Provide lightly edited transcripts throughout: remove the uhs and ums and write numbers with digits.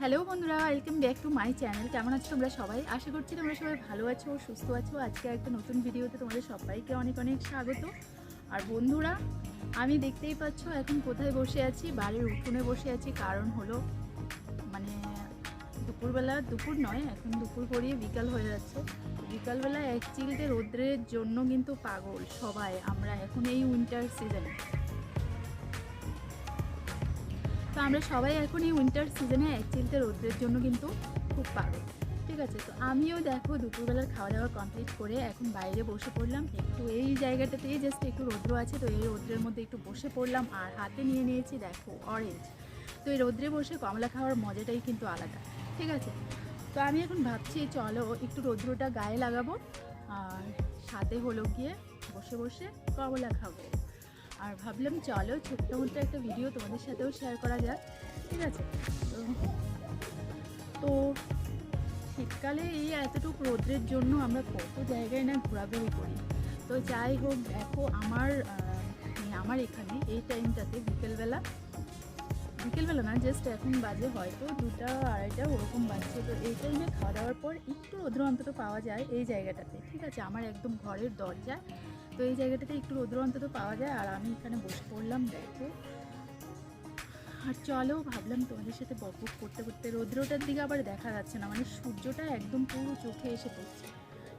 Hello বন্ধুরা, welcome back to my channel. কেমন আছো তোমরা সবাই? আশা করছি তোমরা সবাই ভালো আছো, সুস্থ আছো। আজকে একটা নতুন ভিডিওতে তোমাদের সবাইকে অনেক অনেক স্বাগত। আর বন্ধুরা, আমি দেখতেই পাচ্ছ এখন কোথায় বসে আছি, বাড়ির উঠোনে বসে আছি। কারণ হলো মানে দুপুরবেলা, দুপুর নয়, এখন দুপুর পরিয়ে বিকাল হয়ে যাচ্ছে। বিকালবেলা এক চিলতে রোদ্রের জন্য কিন্তু পাগল সবাই আমরা এখন এই উইন্টার সিজনে। তো আমরা সবাই এখন এই উইন্টার সিজনে এক চিলতে রোদ্রের জন্য কিন্তু খুব পাগল। ঠিক আছে, তো আমিও দেখো দুপুরবেলার খাওয়া দাওয়া কমপ্লিট করে এখন বাইরে বসে পড়লাম। একটু এই জায়গাটাতেই জাস্ট একটু রৌদ্র আছে, তো এই রৌদ্রের মধ্যে একটু বসে পড়লাম। আর হাতে নিয়ে নিয়েছি দেখো অরেঞ্জ। তো এই রৌদ্রে বসে কমলা খাওয়ার মজাটাই কিন্তু আলাদা। ঠিক আছে, তো আমি এখন ভাবছি চলো একটু রৌদ্রটা গায়ে লাগাবো, আর সাথে হলো গিয়ে বসে বসে কমলা খাবো। আর ভাবলাম চলো ছোট্ট মতো একটা ভিডিও তোমাদের সাথেও শেয়ার করা যাক। ঠিক আছে, তো তো শীতকালে এই এতটুকু রোদ্রের জন্য আমরা কত জায়গায় না ঘোরাঘুরি করি। তো যাই হোক, দেখো আমার এখানে এই টাইমটাতে বিকেলবেলা না, জাস্ট এখন বাজে হয়তো 2টা 2:30 ওরকম বাজছে। তো এই টাইমে খাওয়া দাওয়ার পর একটু রৌদ্র অন্তত পাওয়া যায় এই জায়গাটাতে। ঠিক আছে, আমার একদম ঘরের দরজা, তো এই জায়গাটাতে একটু রৌদ্র অন্তত পাওয়া যায়। আর আমি এখানে বসে পড়লাম দেখো। আর চলো ভাবলাম তোমাদের সাথে বকবক করতে করতে, রৌদ্রটার দিকে আবার দেখা যাচ্ছে না, মানে সূর্যটা একদম পুরো চোখে এসে পড়ছে।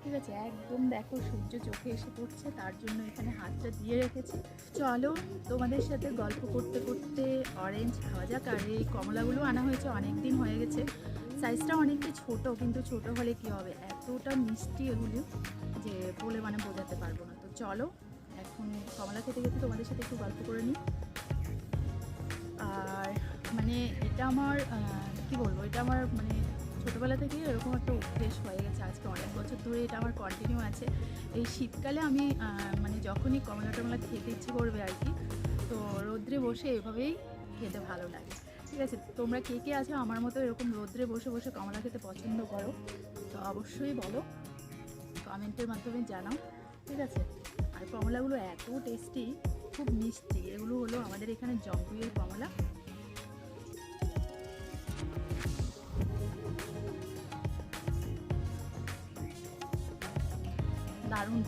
ঠিক আছে, একদম দেখো সূর্য চোখে এসে পড়ছে, তার জন্য এখানে হাতটা দিয়ে রেখেছি। চলো তোমাদের সাথে গল্প করতে করতে অরেঞ্জ খাওয়া যাক। আর এই কমলাগুলো আনা হয়েছে, অনেক দিন হয়ে গেছে। সাইজটা অনেকটা ছোট, কিন্তু ছোট হলে কি হবে, এতটা মিষ্টি এগুলো যে বলে মানে বোঝাতে পারবো না। তো চলো এখন কমলা খেতে খেতে তোমাদের সাথে একটু গল্প করে নিই। আর মানে এটা আমার কি বলবো, এটা আমার মানে ছোটোবেলা থেকে এরকম একটা অভ্যেস হয়ে গেছে, আজকে অনেক বছর ধরে এটা আমার কন্টিনিউ আছে। এই শীতকালে আমি মানে যখনই কমলা টমলা খেতে ইচ্ছে করবে আর কি, তো রৌদ্রে বসে এভাবেই খেতে ভালো লাগে। ঠিক আছে, তোমরা কে কে আছো আমার মতো এরকম রৌদ্রে বসে বসে কমলা খেতে পছন্দ করো? তো অবশ্যই বলো, কমেন্টের মাধ্যমে জানাও। ঠিক আছে, আর কমলাগুলো এত টেস্টি, খুব মিষ্টি। এগুলো হলো আমাদের এখানে জম্পুইয়ের কমলা। দারুণ।